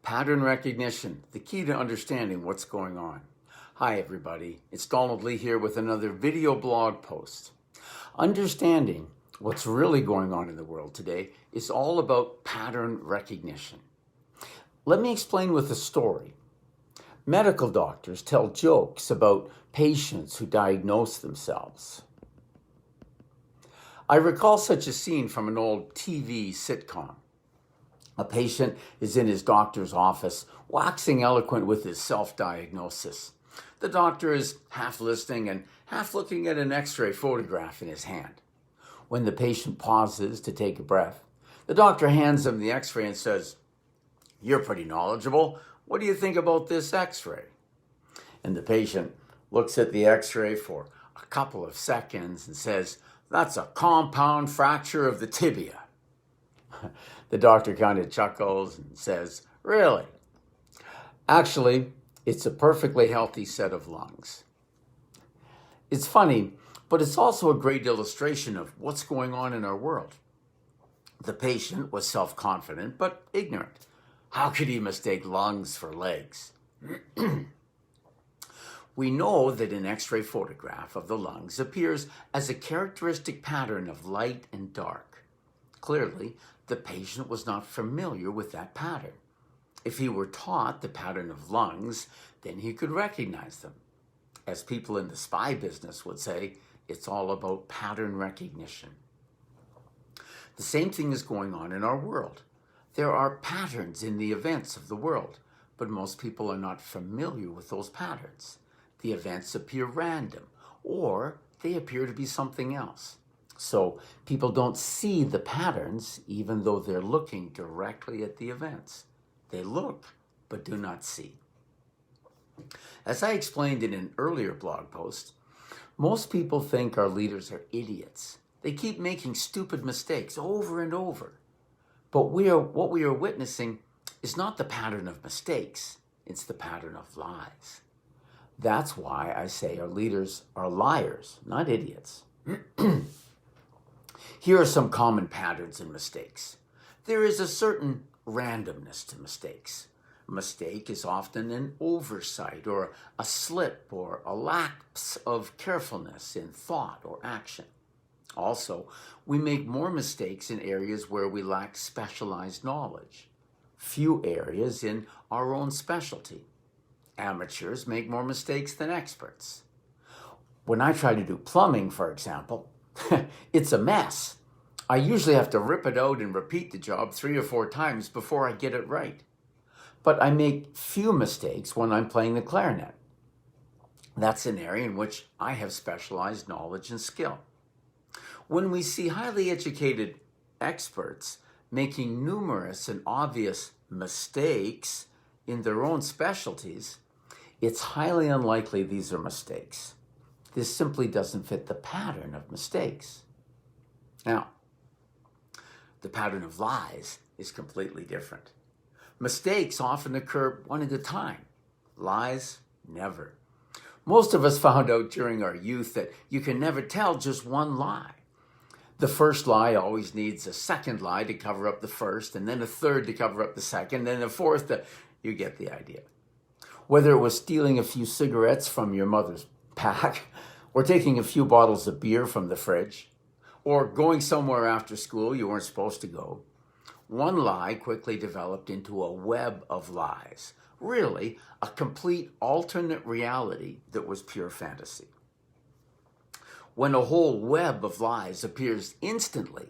Pattern recognition, the key to understanding what's going on. Hi everybody, it's Donald Lee here with another video blog post. Understanding what's really going on in the world today is all about pattern recognition. Let me explain with a story. Medical doctors tell jokes about patients who diagnose themselves. I recall such a scene from an old TV sitcom. A patient is in his doctor's office, waxing eloquent with his self-diagnosis. The doctor is half listening and half looking at an X-ray photograph in his hand. When the patient pauses to take a breath, the doctor hands him the X-ray and says, "You're pretty knowledgeable. What do you think about this X-ray?" And the patient looks at the X-ray for a couple of seconds and says, "That's a compound fracture of the tibia." The doctor kind of chuckles and says, "Really?" Actually, it's a perfectly healthy set of lungs. It's funny, but it's also a great illustration of what's going on in our world. The patient was self-confident but ignorant. How could he mistake lungs for legs? We know that an X-ray photograph of the lungs appears as a characteristic pattern of light and dark. Clearly, the patient was not familiar with that pattern. If he were taught the pattern of lungs, then he could recognize them. As people in the spy business would say, it's all about pattern recognition. The same thing is going on in our world. There are patterns in the events of the world, but most people are not familiar with those patterns. The events appear random, or they appear to be something else. So people don't see the patterns even though they're looking directly at the events. They look, but do not see. As I explained in an earlier blog post, most people think our leaders are idiots. They keep making stupid mistakes over and over. But what we are witnessing is not the pattern of mistakes, it's the pattern of lies. That's why I say our leaders are liars, not idiots. Here are some common patterns and mistakes. There is a certain randomness to mistakes. A mistake is often an oversight or a slip or a lapse of carefulness in thought or action. Also, we make more mistakes in areas where we lack specialized knowledge. Few areas in our own specialty. Amateurs make more mistakes than experts. When I try to do plumbing, for example, it's a mess. I usually have to rip it out and repeat the job 3 or 4 times before I get it right. But I make few mistakes when I'm playing the clarinet. That's an area in which I have specialized knowledge and skill. When we see highly educated experts making numerous and obvious mistakes in their own specialties, it's highly unlikely these are mistakes. This simply doesn't fit the pattern of mistakes. Now, the pattern of lies is completely different. Mistakes often occur one at a time. Lies, never. Most of us found out during our youth that you can never tell just one lie. The first lie always needs a second lie to cover up the first, and then a third to cover up the second, and a fourth you get the idea. Whether it was stealing a few cigarettes from your mother's pack, or taking a few bottles of beer from the fridge, or going somewhere after school you weren't supposed to go, one lie quickly developed into a web of lies. Really, a complete alternate reality that was pure fantasy. When a whole web of lies appears instantly,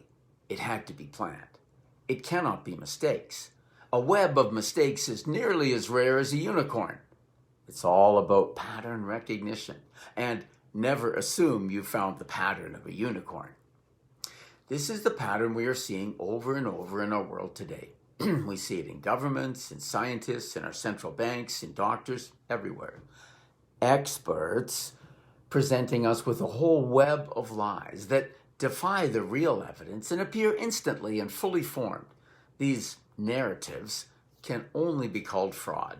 it had to be planned. It cannot be mistakes. A web of mistakes is nearly as rare as a unicorn. It's all about pattern recognition, and never assume you found the pattern of a unicorn. This is the pattern we are seeing over and over in our world today. We see it in governments, in scientists, in our central banks, in doctors, everywhere. Experts presenting us with a whole web of lies that defy the real evidence and appear instantly and fully formed. These narratives can only be called fraud.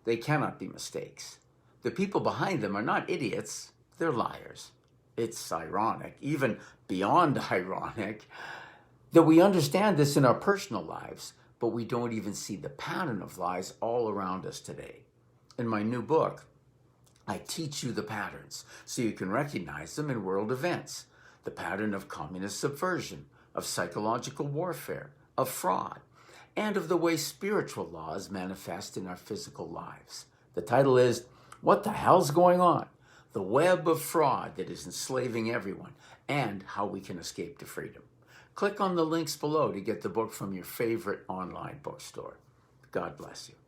They cannot be mistakes. The people behind them are not idiots, they're liars. It's ironic, even beyond ironic, that we understand this in our personal lives, but we don't even see the pattern of lies all around us today. In my new book, I teach you the patterns so you can recognize them in world events. The pattern of communist subversion, of psychological warfare, of fraud, and of the way spiritual laws manifest in our physical lives. The title is, What the Hell's Going On? The Web of Fraud That is Enslaving Everyone, and How We Can Escape to Freedom. Click on the links below to get the book from your favorite online bookstore. God bless you.